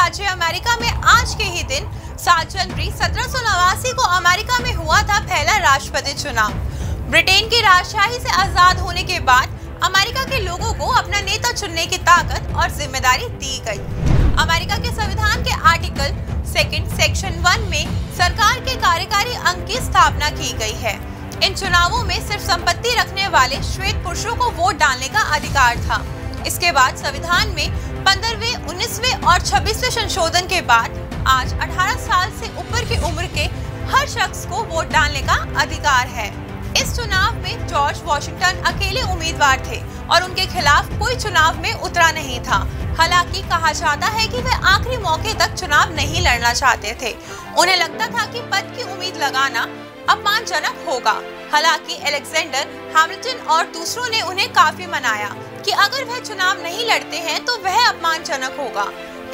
राज्य अमेरिका में आज के ही दिन 7 जनवरी 1789 को अमेरिका में हुआ था पहला राष्ट्रपति चुनाव। ब्रिटेन की राजशाही से आजाद होने के बाद अमेरिका के लोगों को अपना नेता चुनने की ताकत और जिम्मेदारी दी गई। अमेरिका के संविधान के आर्टिकल 2 सेक्शन 1 में सरकार के कार्यकारी अंग की स्थापना की गई है। इन चुनावों में सिर्फ संपत्ति रखने वाले श्वेत पुरुषों को वोट डालने का अधिकार था। इसके बाद संविधान में 15वें, 19वें और 26वें संशोधन के बाद आज 18 साल से ऊपर की उम्र के हर शख्स को वोट डालने का अधिकार है। इस चुनाव में जॉर्ज वॉशिंगटन अकेले उम्मीदवार थे और उनके खिलाफ कोई चुनाव में उतरा नहीं था। हालांकि कहा जाता है कि वे आखिरी मौके तक चुनाव नहीं लड़ना चाहते थे। उन्हें लगता था कि पद की उम्मीद लगाना अपमानजनक होगा। हालांकि अलेक्जेंडर हैमिल्टन और दूसरों ने उन्हें काफी मनाया कि अगर वह चुनाव नहीं लड़ते हैं तो वह अपमानजनक होगा।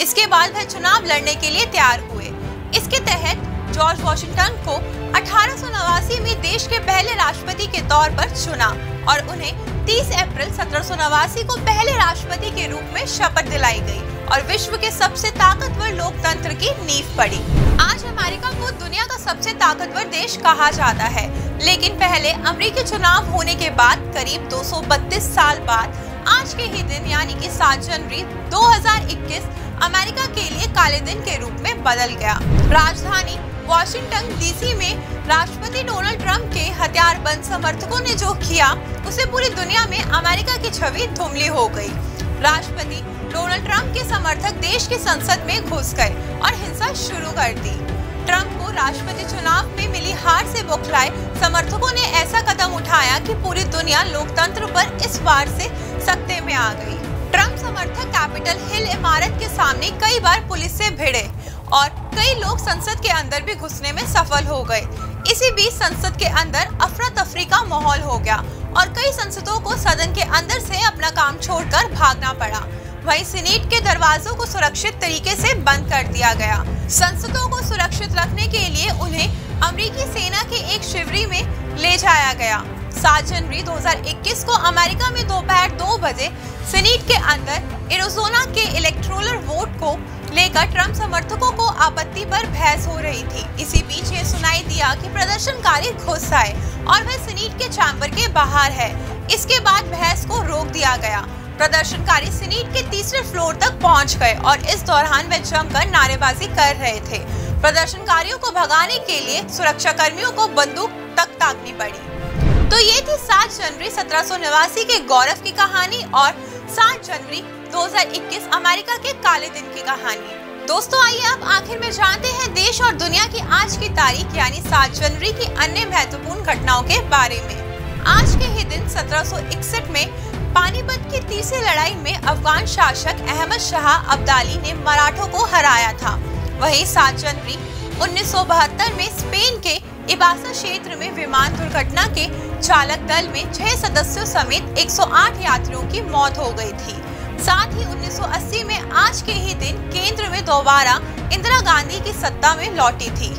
इसके बाद वह चुनाव लड़ने के लिए तैयार हुए। इसके तहत जॉर्ज वॉशिंगटन को 1889 में देश के पहले राष्ट्रपति के तौर पर चुना और उन्हें 30 अप्रैल 1789 को पहले राष्ट्रपति के रूप में शपथ दिलाई गई और विश्व के सबसे ताकतवर लोकतंत्र की नींव पड़ी। आज अमेरिका को दुनिया का सबसे ताकतवर देश कहा जाता है, लेकिन पहले अमेरिकी चुनाव होने के बाद करीब 232 साल बाद आज के ही दिन यानी कि 7 जनवरी 2021 अमेरिका के लिए काले दिन के रूप में बदल गया। राजधानी वॉशिंगटन डीसी में राष्ट्रपति डोनाल्ड ट्रंप के हथियारबंद समर्थकों ने जो किया उसे पूरी दुनिया में अमेरिका की छवि धुंधली हो गई। राष्ट्रपति डोनाल्ड ट्रंप के समर्थक देश की संसद में घुस गए और हिंसा शुरू कर दी। ट्रंप को राष्ट्रपति चुनाव में मिली हार से बौखलाए समर्थकों ने ऐसा कदम उठाया कि पूरी दुनिया लोकतंत्र पर इस बार से सकते में आ गई। ट्रंप समर्थक कैपिटल हिल इमारत के सामने कई बार पुलिस से भिड़े और कई लोग संसद के अंदर भी घुसने में सफल हो गए। इसी बीच संसद के अंदर अफरा तफरी का माहौल हो गया और कई सांसदों को सदन के अंदर से अपना काम छोड़कर भागना पड़ा। वहीं सीनेट के दरवाजों को सुरक्षित तरीके से बंद कर दिया गया। सांसदों को सुरक्षित रखने के लिए उन्हें अमेरिकी सेना के एक शिविर में ले जाया गया। 7 जनवरी 2021 को अमेरिका में दोपहर 2 बजे सीनेट के अंदर एरिज़ोना के इलेक्टोरल वोट को लेकर ट्रंप समर्थकों को आपत्ति पर बहस हो रही थी। इसी बीच ये सुनाई दिया कि प्रदर्शनकारी घुस आए और वह सीनेट के चैम्बर के बाहर है। इसके बाद बहस को रोक दिया गया। प्रदर्शनकारी सीनेट के तीसरे फ्लोर तक पहुंच गए और इस दौरान वे जमकर नारेबाजी कर रहे थे। प्रदर्शनकारियों को भगाने के लिए सुरक्षा कर्मियों को बंदूक तक ताकनी पड़ी। तो ये थी 7 जनवरी 1789 के गौरव की कहानी और 7 जनवरी 2021 अमेरिका के काले दिन की कहानी। दोस्तों आइए अब आखिर में जानते हैं देश और दुनिया की आज की तारीख यानी 7 जनवरी की अन्य महत्वपूर्ण घटनाओं के बारे में। आज के ही दिन 1761 में पानीपत की तीसरी लड़ाई में अफगान शासक अहमद शाह अब्दाली ने मराठों को हराया था। वहीं 7 जनवरी 1972 में स्पेन के इबासा क्षेत्र में विमान दुर्घटना के चालक दल में 6 सदस्यों समेत 108 यात्रियों की मौत हो गई थी। साथ ही 1980 में आज के ही दिन केंद्र में दोबारा इंदिरा गांधी की सत्ता में लौटी थी।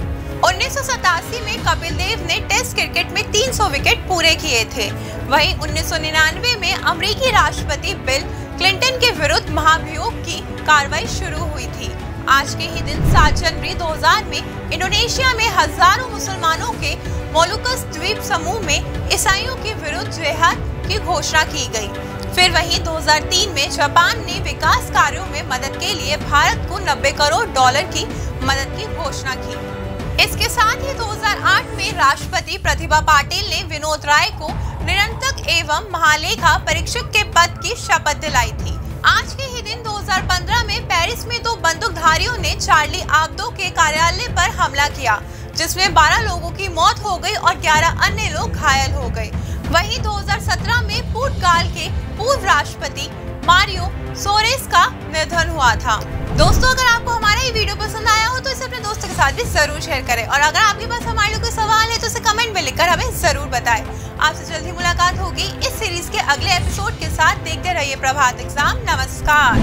1987 में कपिल देव ने टेस्ट क्रिकेट में 300 विकेट पूरे किए थे। वहीं 1999 में अमेरिकी राष्ट्रपति बिल क्लिंटन के विरुद्ध महाभियोग की कार्रवाई शुरू हुई थी। आज के ही दिन 7 जनवरी 2000 में इंडोनेशिया में हजारों मुसलमानों के मोलुकस द्वीप समूह में ईसाइयों के विरुद्ध जिहाद की घोषणा की गई। फिर वहीं 2003 में जापान ने विकास कार्यों में मदद के लिए भारत को 90 करोड़ डॉलर की मदद की घोषणा की। इसके साथ ही 2008 में राष्ट्रपति प्रतिभा पाटिल ने विनोद राय को निरंतर एवं महालेखा परीक्षक के पद की शपथ दिलाई थी। आज के ही दिन 2015 में पेरिस में 2 बंदूकधारियों ने चार्ली एब्दो के कार्यालय पर हमला किया, जिसमें 12 लोगों की मौत हो गई और 11 अन्य लोग घायल हो गए। वहीं 2017 में पुर्तगाल के पूर्व राष्ट्रपति मारियो सोरेस का निधन हुआ था। दोस्तों अगर आपको हमारा ये वीडियो पसंद आया हो तो इसे अपने दोस्तों के साथ भी जरूर शेयर करें और अगर आपके पास हमारे लिए कोई सवाल है तो इसे कमेंट में लिखकर हमें जरूर बताएं। आपसे जल्द ही मुलाकात होगी इस सीरीज के अगले एपिसोड के साथ। देखते रहिए प्रभात एग्जाम। नमस्कार।